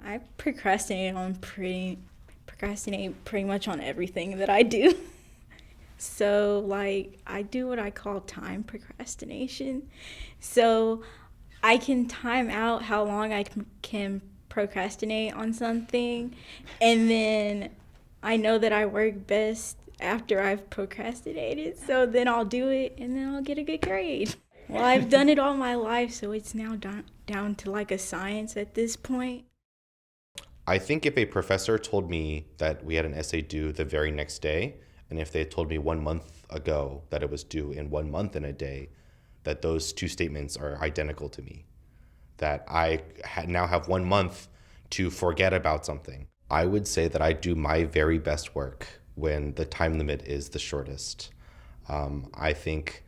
I procrastinate pretty much on everything that I do. So like I do what I call time procrastination. So I can time out how long can procrastinate on something, and then I know that I work best after I've procrastinated. So then I'll do it and then I'll get a good grade. Well, I've done it all my life, so it's now down to like a science at this point. I think if a professor told me that we had an essay due the very next day, and if they had told me 1 month ago that it was due in 1 month and a day, that those two statements are identical to me. That now have 1 month to forget about something. I would say that I do my very best work when the time limit is the shortest. I think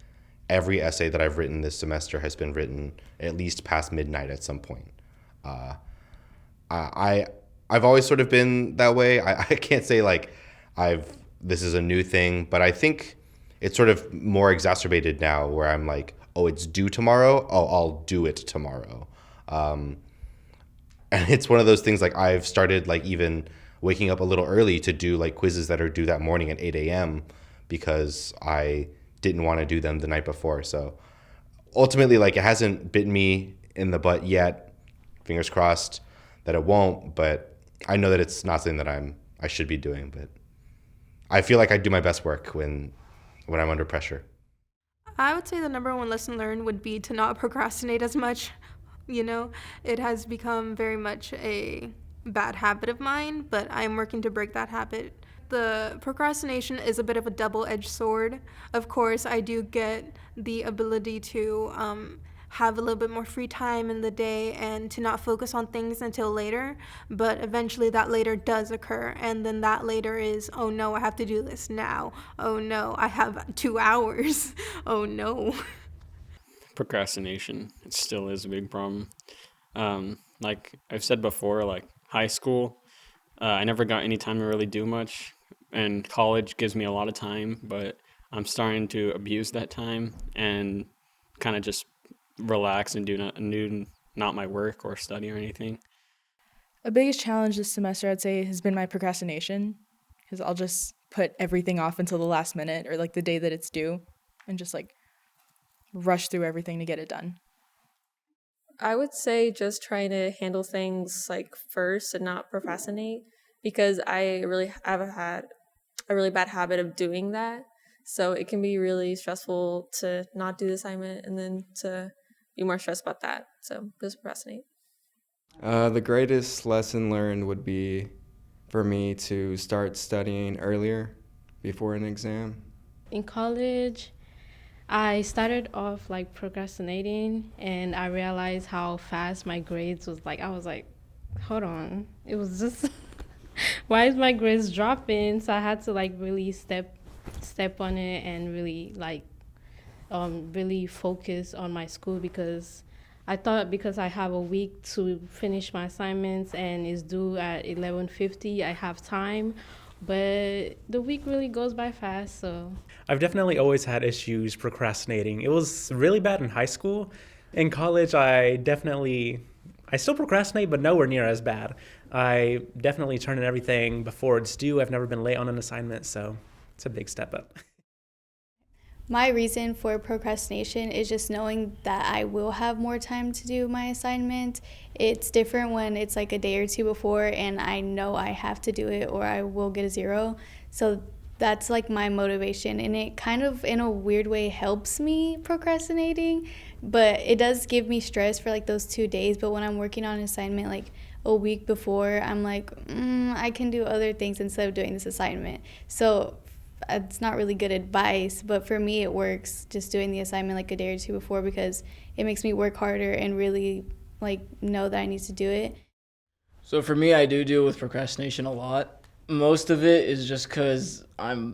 every essay that I've written this semester has been written at least past midnight at some point. Uh, I I've always sort of been that way. I can't say like I've this is a new thing, but I think it's sort of more exacerbated now where I'm like, oh, it's due tomorrow. Oh, I'll do it tomorrow. Um, and it's one of those things like I've started like even waking up a little early to do like quizzes that are due that morning at 8 a.m. because I didn't want to do them the night before. So ultimately, like it hasn't bitten me in the butt yet. Fingers crossed that it won't, but I know that it's not something that I should be doing. But I feel like I do my best work when I'm under pressure. I would say the number one lesson learned would be to not procrastinate as much. You know, it has become very much a bad habit of mine, but I'm working to break that habit. The procrastination is a bit of a double-edged sword. Of course, I do get the ability to have a little bit more free time in the day and to not focus on things until later, but eventually that later does occur, and then that later is, oh no, I have to do this now. Oh no, I have 2 hours. Oh no. Procrastination. It still is a big problem. Like I've said before, like high school, I never got any time to really do much, and college gives me a lot of time, but I'm starting to abuse that time and kind of just relax and do not my work or study or anything. A biggest challenge this semester, I'd say, has been my procrastination, because I'll just put everything off until the last minute or like the day that it's due and just like rush through everything to get it done. I would say just trying to handle things like first and not procrastinate, because I really have had a really bad habit of doing that. So it can be really stressful to not do the assignment and then to be more stressed about that. So just procrastinate. The greatest lesson learned would be for me to start studying earlier before an exam. In college, I started off like procrastinating, and I realized how fast my grades was. Like I was like, hold on, it was just why is my grades dropping? So I had to like really step on it and really like really focus on my school, because I thought because I have a week to finish my assignments and it's due at 11:50, I have time. But the week really goes by fast, so. I've definitely always had issues procrastinating. It was really bad in high school. In college, I still procrastinate, but nowhere near as bad. I definitely turn in everything before it's due. I've never been late on an assignment, so it's a big step up. My reason for procrastination is just knowing that I will have more time to do my assignment. It's different when it's like a day or two before and I know I have to do it or I will get a 0. So that's like my motivation, and it kind of in a weird way helps me procrastinating, but it does give me stress for like those 2 days. But when I'm working on an assignment like a week before, I'm like, I can do other things instead of doing this assignment. So it's not really good advice, but for me it works, just doing the assignment like a day or two before, because it makes me work harder and really like know that I need to do it. So for me, I do deal with procrastination a lot. Most of it is just because I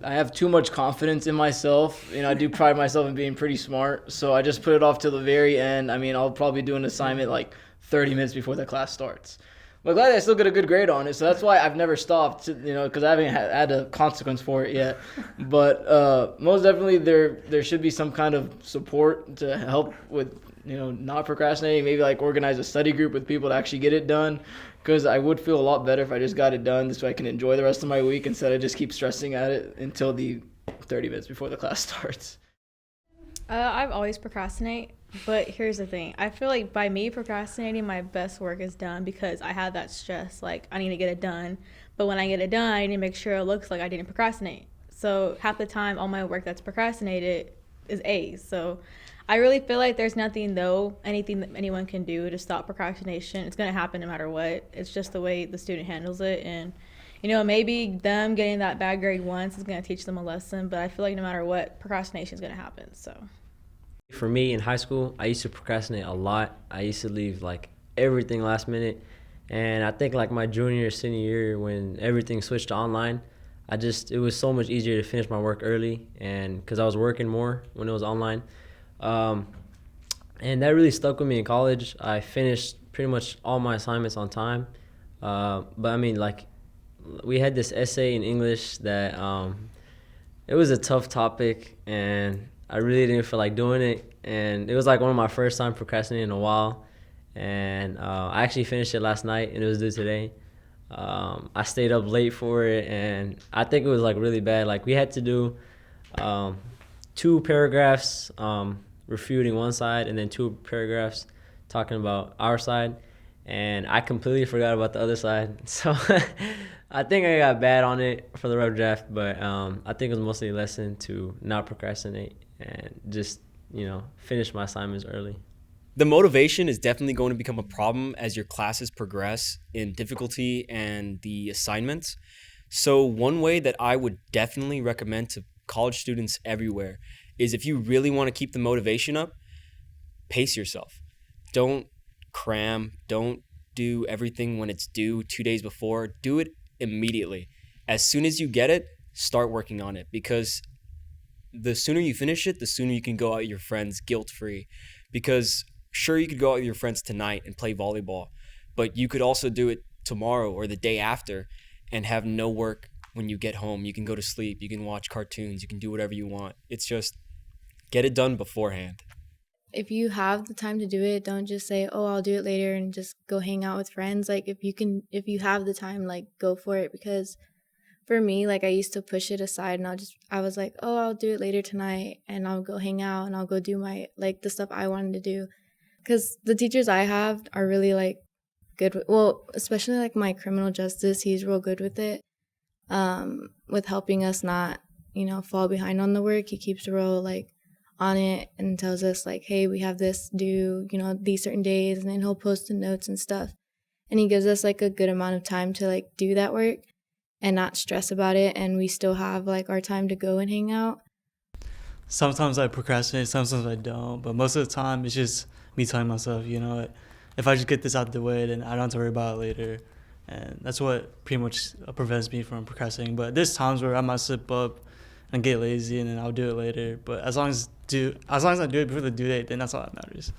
have too much confidence in myself. You know, I do pride myself in being pretty smart, so I just put it off till the very end. I mean, I'll probably do an assignment like 30 minutes before the class starts. But glad I still get a good grade on it, so that's why I've never stopped, you know, because I haven't had a consequence for it yet. But most definitely there should be some kind of support to help with not procrastinating, maybe like organize a study group with people to actually get it done, because I would feel a lot better if I just got it done. This way I can enjoy the rest of my week instead of just keep stressing at it until the 30 minutes before the class starts. I've always procrastinate, but here's the thing. I feel like by me procrastinating, my best work is done because I have that stress. Like, I need to get it done. But when I get it done, I need to make sure it looks like I didn't procrastinate. So half the time, all my work that's procrastinated is A's. So I really feel like there's anything that anyone can do to stop procrastination. It's going to happen no matter what. It's just the way the student handles it. And, maybe them getting that bad grade once is going to teach them a lesson. But I feel like no matter what, procrastination is going to happen. So. For me in high school, I used to procrastinate a lot. I used to leave like everything last minute. And I think like my junior, senior year, when everything switched to online, it was so much easier to finish my work early, and because I was working more when it was online. And that really stuck with me in college. I finished pretty much all my assignments on time. But I mean, like, we had this essay in English that it was a tough topic, and I really didn't feel like doing it. And it was like one of my first time procrastinating in a while. And I actually finished it last night, and it was due today. I stayed up late for it, and I think it was like really bad. Like, we had to do 2 paragraphs refuting one side, and then 2 paragraphs talking about our side, and I completely forgot about the other side. So I think I got bad on it for the rough draft, but I think it was mostly a lesson to not procrastinate and just finish my assignments early. The motivation is definitely going to become a problem as your classes progress in difficulty and the assignments. So one way that I would definitely recommend to college students everywhere is, if you really want to keep the motivation up, pace yourself. Don't cram. Don't do everything when it's due 2 days before. Do it immediately. As soon as you get it, start working on it, because the sooner you finish it, the sooner you can go out with your friends guilt-free. Because sure, you could go out with your friends tonight and play volleyball, but you could also do it tomorrow or the day after and have no work when you get home. You can go to sleep, you can watch cartoons, you can do whatever you want. It's just get it done beforehand. If you have the time to do it, don't just say, oh, I'll do it later and just go hang out with friends. Like, if you have the time, like, go for it. Because for me, like, I used to push it aside, and I was like, oh, I'll do it later tonight, and I'll go hang out, and I'll go do the stuff I wanted to do. Because the teachers I have are really, like, good with, especially, like, my criminal justice, he's real good with it, with helping us not, fall behind on the work. He keeps real, like, on it and tells us, like, hey, we have this due, these certain days, and then he'll post the notes and stuff. And he gives us, like, a good amount of time to, like, do that work and not stress about it, and we still have, like, our time to go and hang out. Sometimes I procrastinate, sometimes I don't, but most of the time it's just me telling myself, if I just get this out of the way, then I don't have to worry about it later. And that's what pretty much prevents me from procrastinating. But there's times where I might slip up and get lazy, and then I'll do it later. But as long as I do it before the due date, then that's all that matters.